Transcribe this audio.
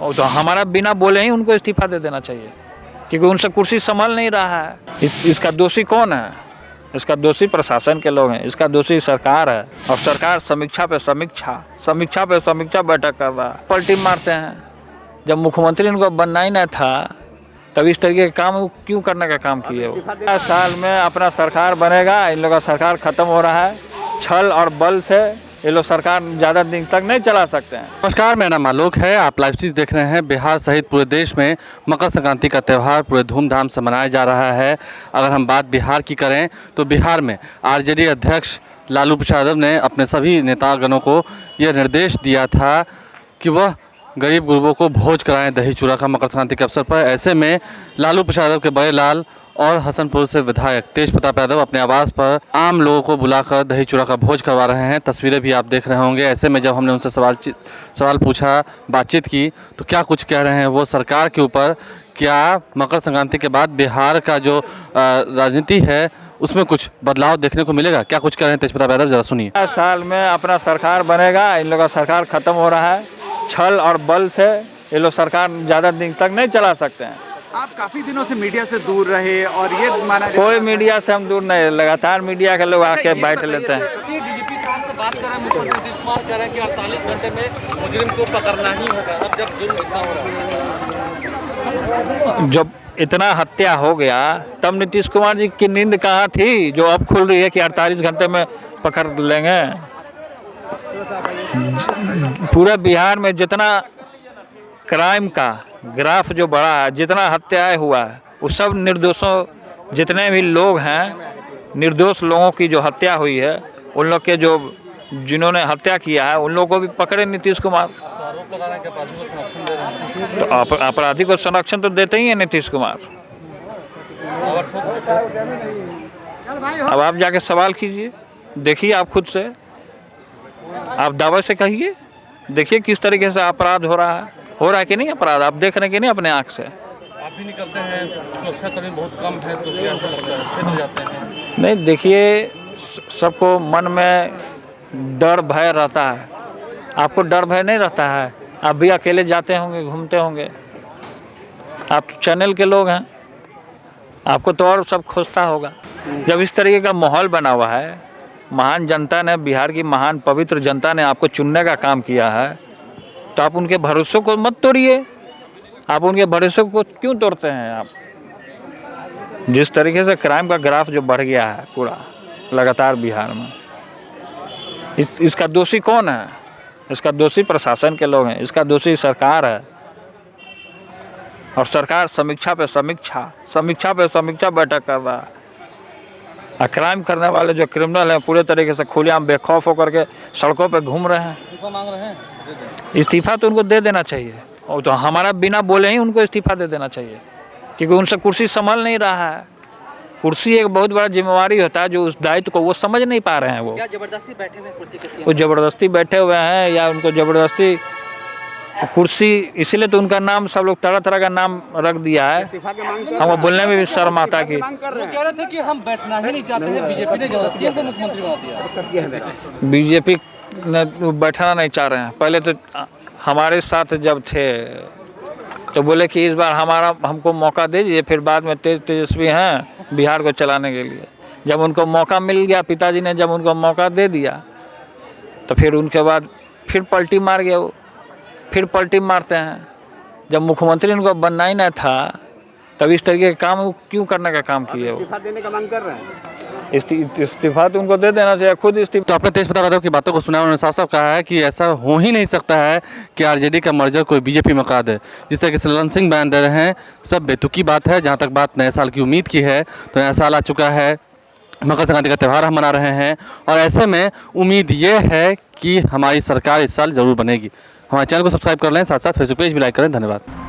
और तो हमारा बिना बोले ही उनको इस्तीफा दे देना चाहिए, क्योंकि उनसे कुर्सी संभाल नहीं रहा है। इसका दोषी कौन है? इसका दोषी प्रशासन के लोग हैं, इसका दोषी सरकार है। और सरकार समीक्षा पे समीक्षा बैठक कर रहा है, पलटी मारते हैं। जब मुख्यमंत्री इनको बनना ही नहीं था तब इस तरीके के काम क्यों करने का काम किए वो? साल में अपना सरकार बनेगा, इन लोगों का सरकार खत्म हो रहा है। छल और बल से ये लोग सरकार ज़्यादा दिन तक नहीं चला सकते हैं। नमस्कार, मेरा नाम आलोक है। आप लाइव चीज़ देख रहे हैं। बिहार सहित पूरे देश में मकर संक्रांति का त्यौहार पूरे धूमधाम से मनाया जा रहा है। अगर हम बात बिहार की करें तो बिहार में आरजेडी अध्यक्ष लालू प्रसाद यादव ने अपने सभी नेतागणों को यह निर्देश दिया था कि वह गरीब गुरबों को भोज कराएं दही चूड़ा का मकर संक्रांति के अवसर पर। ऐसे में लालू प्रसाद यादव के बड़े लाल और हसनपुर से विधायक तेज प्रताप यादव अपने आवास पर आम लोगों को बुलाकर दही चूड़ा का भोज करवा रहे हैं। तस्वीरें भी आप देख रहे होंगे। ऐसे में जब हमने उनसे सवाल पूछा, बातचीत की, तो क्या कुछ कह रहे हैं वो सरकार के ऊपर। क्या मकर संक्रांति के बाद बिहार का जो राजनीति है उसमें कुछ बदलाव देखने को मिलेगा? क्या कुछ कह रहे हैं तेज प्रताप यादव, जरा सुनिए। साल में अपना सरकार बनेगा, इन लोगों का सरकार खत्म हो रहा है। छल और बल से ये लोग सरकार ज़्यादा दिन तक नहीं चला सकते हैं। आप काफी दिनों से मीडिया से दूर रहे और ये माना कोई मीडिया से हम दूर नहीं, लगातार मीडिया के लोग आके बैठ लेते हैं। डीजीपी साहब से बात कर रहे हैं, मुख्यमंत्री नीतीश कुमार कह रहे हैं कि 48 घंटे में मुजरिम को पकड़ना ही होगा। अब जब जुर्म इतना हो रहा है, जब इतना हत्या हो गया तब नीतीश कुमार जी की नींद कहाँ थी, जो अब खुल रही है कि 48 घंटे में पकड़ लेंगे। पूरे बिहार में जितना क्राइम का ग्राफ जो बढ़ा है, जितना हत्याएं हुआ है, वो सब निर्दोषों, जितने भी लोग हैं, निर्दोष लोगों की जो हत्या हुई है, उन लोग के जो जिन्होंने हत्या किया है उन लोगों को भी पकड़े नीतीश कुमार। आरोप लगा रहे हैं कि अपराधी को संरक्षण दे रहे हैं। तो अपराधी को संरक्षण तो देते ही है नीतीश कुमार। अब आप जाके सवाल कीजिए, देखिए आप खुद से, आप दावे से कहिए, देखिए किस तरीके से अपराध हो रहा है कि नहीं अपराध, आप देख रहे हैं कि नहीं अपने आँख से। आप भी निकलते हैं, सुरक्षाकर्मी बहुत कम है, तो क्या ऐसा लगता है क्षेत्र जाते हैं? नहीं, देखिए सबको मन में डर भय रहता है। आपको डर भय नहीं रहता है? आप भी अकेले जाते होंगे, घूमते होंगे, आप चैनल के लोग हैं, आपको तो और सब खोजता होगा। जब इस तरीके का माहौल बना हुआ है, महान जनता ने, बिहार की महान पवित्र जनता ने आपको चुनने का काम किया है, तो आप उनके भरोसे को मत तोड़िए। आप उनके भरोसे को क्यों तोड़ते हैं? आप जिस तरीके से क्राइम का ग्राफ जो बढ़ गया है पूरा लगातार बिहार में, इसका दोषी कौन है? इसका दोषी प्रशासन के लोग हैं, इसका दोषी सरकार है। और सरकार समीक्षा पे समीक्षा बैठक कर रहा है। और क्राइम करने वाले जो क्रिमिनल हैं पूरे तरीके से खुलेआम बेखौफ होकर के सड़कों पे घूम रहे हैं। इस्तीफा मांग रहे हैं, इस्तीफा तो उनको दे देना चाहिए, और तो हमारा बिना बोले ही उनको इस्तीफा दे देना चाहिए, क्योंकि उनसे कुर्सी संभाल नहीं रहा है। कुर्सी एक बहुत बड़ा जिम्मेवारी होता है, जो उस दायित्व को वो समझ नहीं पा रहे हैं। वो क्या जबरदस्ती बैठे हुए कुर्सी के सीएम? वो ज़बरदस्ती बैठे हुए हैं, या उनको ज़बरदस्ती कुर्सी, इसीलिए तो उनका नाम सब लोग तरह तरह का नाम रख दिया है। हमको बोलने में भी शर्म आता है कि वो कह रहे थे कि हम बैठना ही नहीं चाहते हैं, बीजेपी ने जबरदस्ती हमको मुख्यमंत्री बना दिया। बीजेपी ने बैठना नहीं चाह रहे हैं। पहले तो हमारे साथ जब थे तो बोले कि इस बार हमको मौका दीजिए, फिर बाद में तेजस्वी हैं बिहार को चलाने के लिए। जब उनको मौका मिल गया, पिताजी ने जब उनको मौका दे दिया, तो फिर उनके बाद फिर पलटी मार गया वो, फिर पलटी मारते हैं। जब मुख्यमंत्री इनको बनना ही नहीं था तब इस तरीके के काम क्यों करने का काम किए वो? इस्तीफा देने का मांग कर रहे हैं। इस्तीफा तो उनको दे देना चाहिए, खुद इस्तीफा। तो आपने तेज प्रताप यादव की बातों को सुना, उन्होंने साफ साफ कहा है कि ऐसा हो ही नहीं सकता है कि आरजेडी का मर्जर कोई बीजेपी में कर दे। जिस तरह से ललन सिंह बयान दे रहे हैं, सब बेतुकी बात है। जहाँ तक बात नए साल की उम्मीद की है, तो नया साल आ चुका है, मकर संक्रांति का त्यौहार हम मना रहे हैं, और ऐसे में उम्मीद ये है कि हमारी सरकार इस साल ज़रूर बनेगी। हमारे चैनल को सब्सक्राइब कर लें, साथ साथ फेसबुक पेज भी लाइक करें। धन्यवाद।